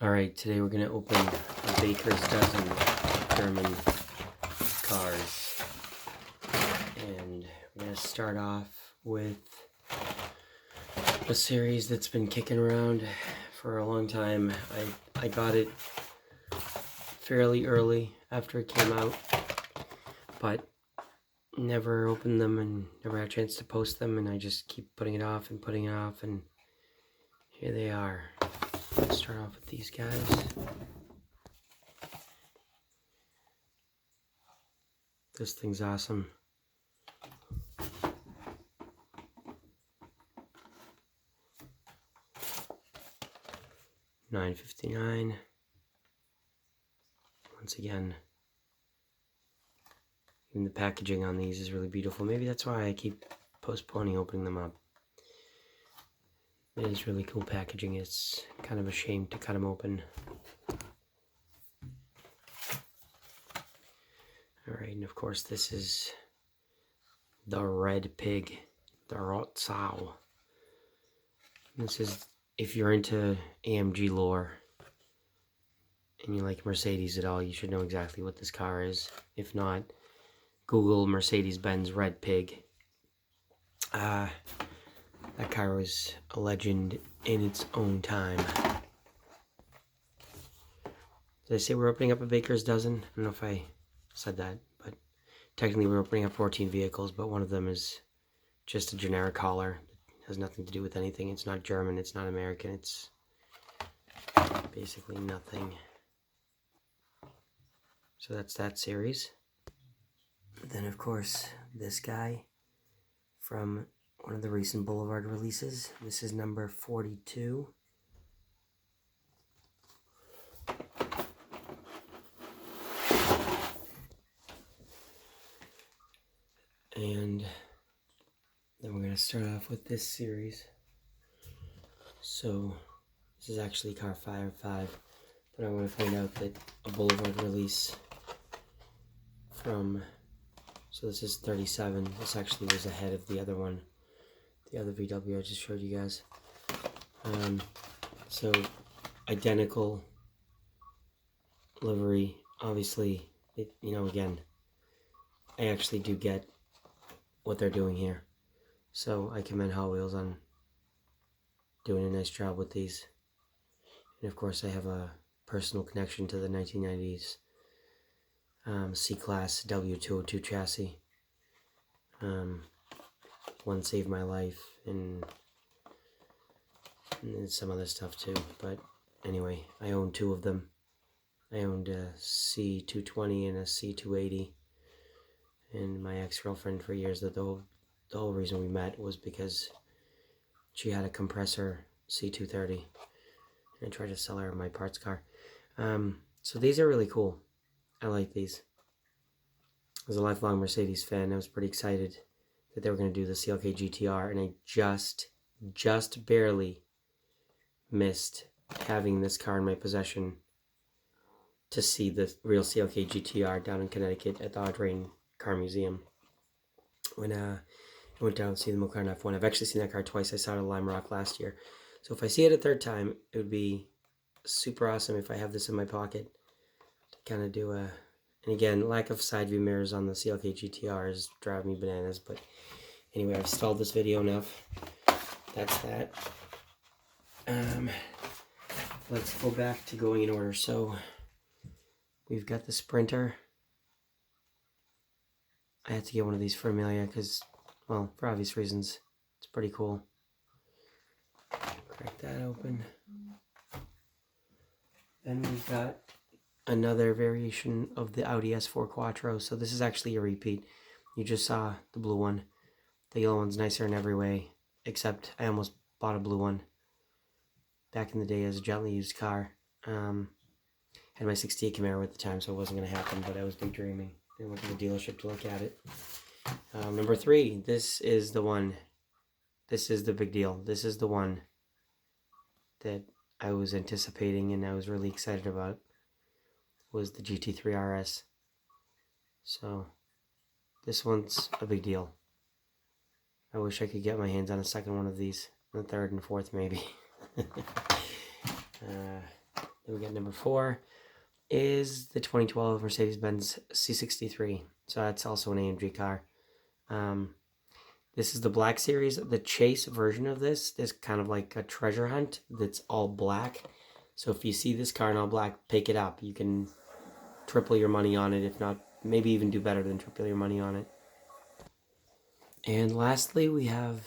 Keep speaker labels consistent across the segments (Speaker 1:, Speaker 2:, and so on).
Speaker 1: Alright, today we're going to open a Baker's Dozen German cars. And we're going to start off with a series that's been kicking around for a long time. I got it fairly early after it came out, but never opened them and never had a chance to post them, and I just keep putting it off, and here they are. Let's start off with these guys. This thing's awesome. $9.59. Once again, even the packaging on these is really beautiful. Maybe that's why I keep postponing opening them up. It is really cool packaging. It's kind of a shame to cut them open. Alright, and of course this is the Red Pig, the Rotzau. This is, if you're into AMG lore and you like Mercedes at all, you should know exactly what this car is. If not, Google Mercedes-Benz Red Pig. That car was a legend in its own time. Did I say we're opening up a Baker's Dozen? I don't know if I said that, but technically we're opening up 14 vehicles, but one of them is just a generic hauler. It has nothing to do with anything. It's not German, it's not American, it's basically nothing. So that's that series. Then of course, this guy from one of the recent Boulevard releases. This is number 42. And then we're going to start off with this series. So this is actually car 5, but I want to point out that a Boulevard release from, so this is 37. This actually was ahead of the other one, the other VW I just showed you guys. So identical livery. Obviously, again, I actually do get what they're doing here. So I commend Hot Wheels on doing a nice job with these. And of course I have a personal connection to the 1990s C-Class W202 chassis. One saved my life, and some other stuff too. But anyway, I own two of them. I owned a C220 and a C280. And my ex-girlfriend for years, the whole reason we met was because she had a compressor C230. And I tried to sell her my parts car. So these are really cool. I like these. As a lifelong Mercedes fan, I was pretty excited that they were going to do the CLK GTR, and I just barely missed having this car in my possession to see the real CLK GTR down in Connecticut at the Audrain Car Museum. When I went down to see the McLaren F1. I've actually seen that car twice. I saw it at Lime Rock last year. So if I see it a third time, it would be super awesome if I have this in my pocket to kind of do a... And again, lack of side view mirrors on the CLK GTR is driving me bananas. But anyway, I've stalled this video enough. That's that. Let's go back to going in order. So we've got the Sprinter. I had to get one of these for Amelia because, well, for obvious reasons, it's pretty cool. Crack that open. Then we've got another variation of the Audi S4 Quattro. So this is actually a repeat. You just saw the blue one. The yellow one's nicer in every way, except I almost bought a blue one back in the day as a gently used car. Had my 68 Camaro at the time, so it wasn't going to happen, but I was daydreaming. I went to the dealership to look at it. Number 3, this is the one. This is the big deal. This is the one that I was anticipating and I was really excited about. Was the GT3 RS. So this one's a big deal. I wish I could get my hands on a second one of these, and a third and fourth maybe. Then we got number 4 is the 2012 Mercedes-Benz C63. So that's also an AMG car. This is the Black Series. The Chase version of this is kind of like a treasure hunt that's all black. So if you see this car in all black, pick it up. You can triple your money on it, if not, maybe even do better than triple your money on it. And lastly, we have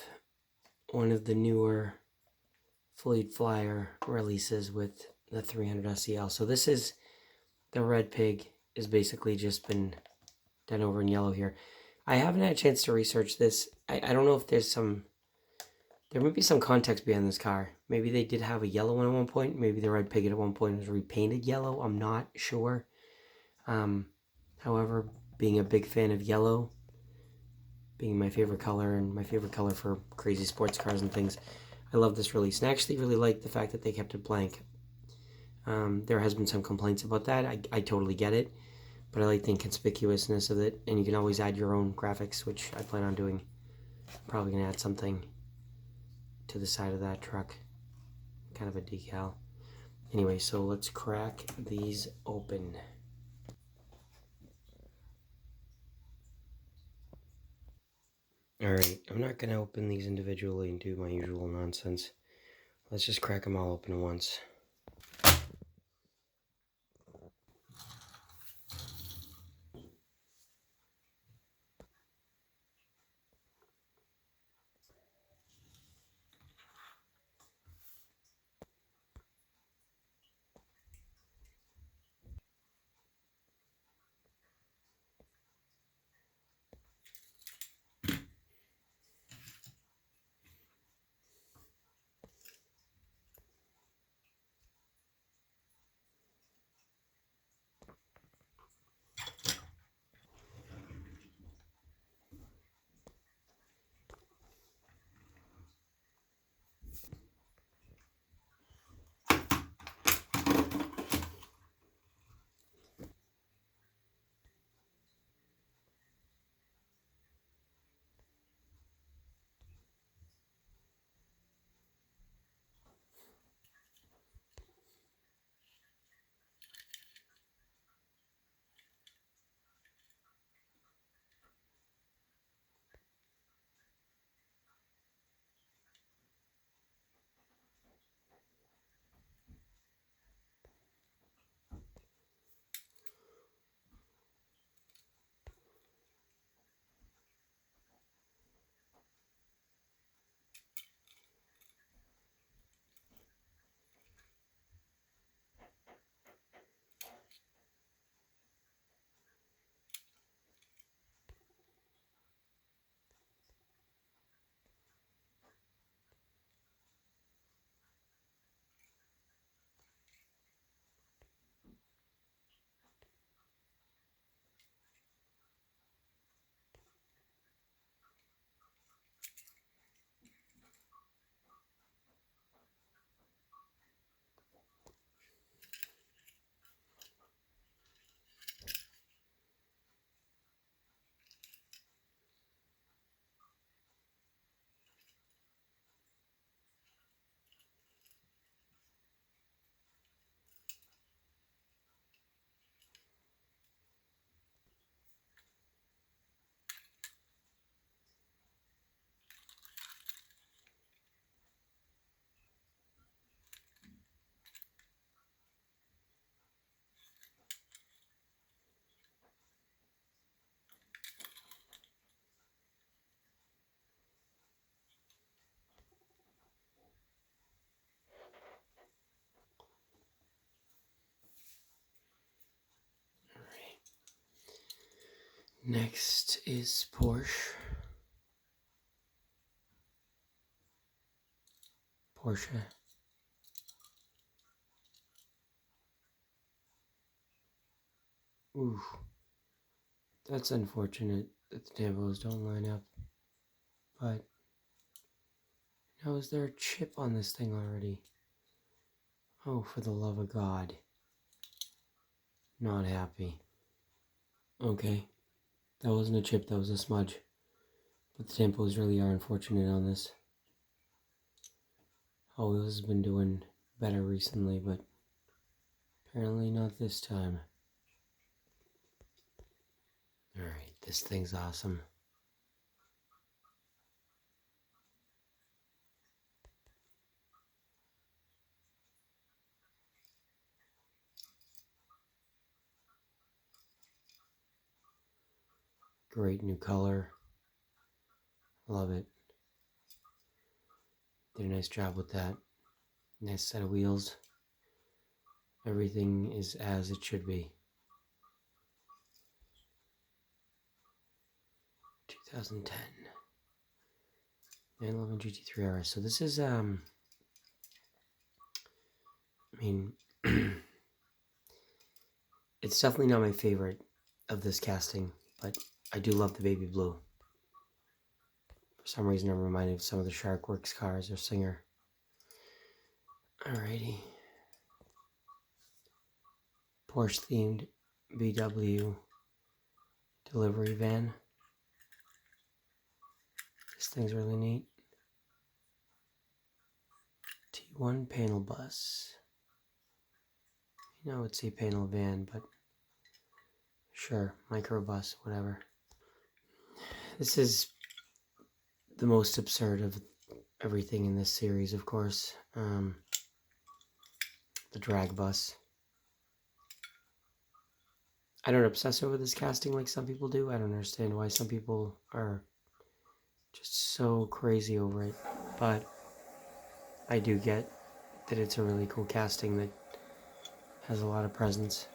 Speaker 1: one of the newer Fleet Flyer releases with the 300 SEL. So this is the red pig is basically just been done over in yellow here. I haven't had a chance to research this. I don't know if there might be some context behind this car. Maybe they did have a yellow one at one point. Maybe the red pig at one point was repainted yellow. I'm not sure. However, being a big fan of yellow, being my favorite color and my favorite color for crazy sports cars and things, I love this release. And I actually really like the fact that they kept it blank. There has been some complaints about that. I totally get it. But I like the inconspicuousness of it. And you can always add your own graphics, which I plan on doing. Probably going to add something to the side of that truck. Kind of a decal. Anyway, so let's crack these open. Alright, I'm not going to open these individually and do my usual nonsense. Let's just crack them all open at once. Next is Porsche. Ooh, that's unfortunate that the tampos don't line up. But, now is there a chip on this thing already? Oh, for the love of God. Not happy. Okay. That wasn't a chip, that was a smudge. But the tampos really are unfortunate on this. Hot Wheels has been doing better recently, but Apparently not this time. Alright, this thing's awesome. Great new color. Love it. Did a nice job with that. Nice set of wheels. Everything is as it should be. 2010. 911 GT3 RS. So this is, I mean, it's definitely not my favorite of this casting, but I do love the baby blue. For some reason, I'm reminded of some of the Sharkworks cars or Singer. Alrighty. Porsche themed VW delivery van. This thing's really neat. T1 panel bus. You know, it's a panel van, but sure, microbus, whatever. This is the most absurd of everything in this series, of course. The drag bus. I don't obsess over this casting like some people do. I don't understand why some people are just so crazy over it, but I do get that it's a really cool casting that has a lot of presence.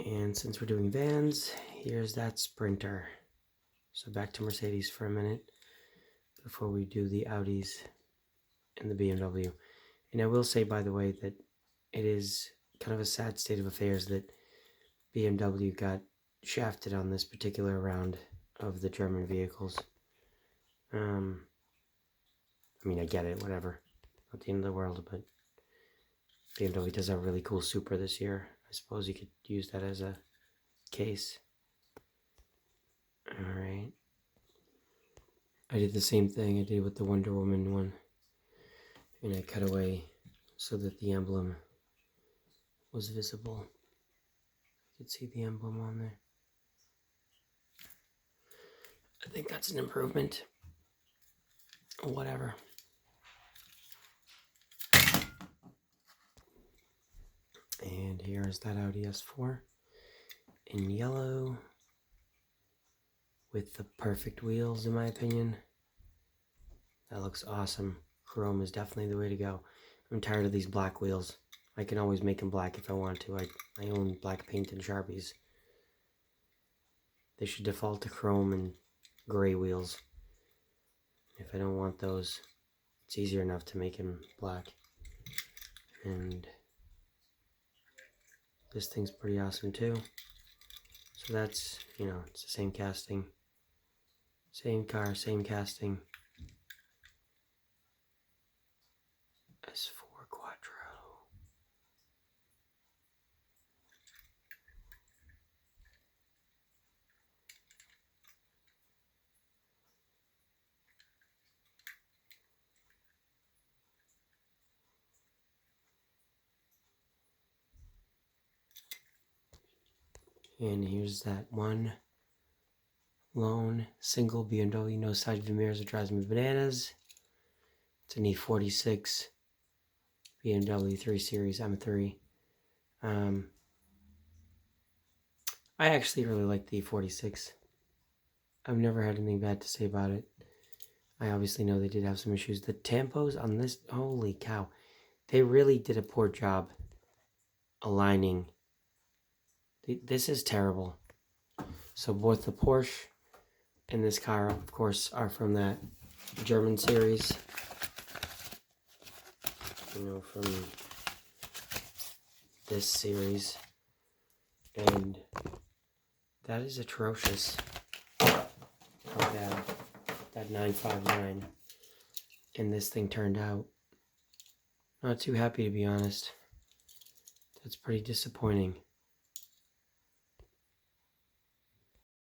Speaker 1: And since we're doing vans, here's that Sprinter. So back to Mercedes for a minute before we do the Audis and the BMW. And I will say, by the way, that it is kind of a sad state of affairs that BMW got shafted on this particular round of the German vehicles. I mean, I get it, whatever. Not the end of the world, but BMW does have a really cool Supra this year. I suppose you could use that as a case. Alright. I did the same thing I did with the Wonder Woman one. And I cut away so that the emblem was visible. You could see the emblem on there. I think that's an improvement. Whatever. And here is that Audi S4 in yellow with the perfect wheels, in my opinion. That looks awesome. Chrome is definitely the way to go. I'm tired of these black wheels. I can always make them black if I want to. I own black paint and Sharpies. They should default to chrome and gray wheels. If I don't want those, it's easier enough to make them black. And this thing's pretty awesome too. So that's, you know, it's the same casting. Same car, same casting. S4 Quattro. And here's that one lone single BMW, no side view mirrors, it drives me bananas. It's an E46 BMW 3 Series M3. I actually really like the E46. I've never had anything bad to say about it. I obviously know they did have some issues. The tampos on this, holy cow. They really did a poor job aligning. This is terrible. So both the Porsche and this car, of course, are from that German series. You know, from this series. And that is atrocious. How bad that 959 and this thing turned out. Not too happy, to be honest. That's pretty disappointing.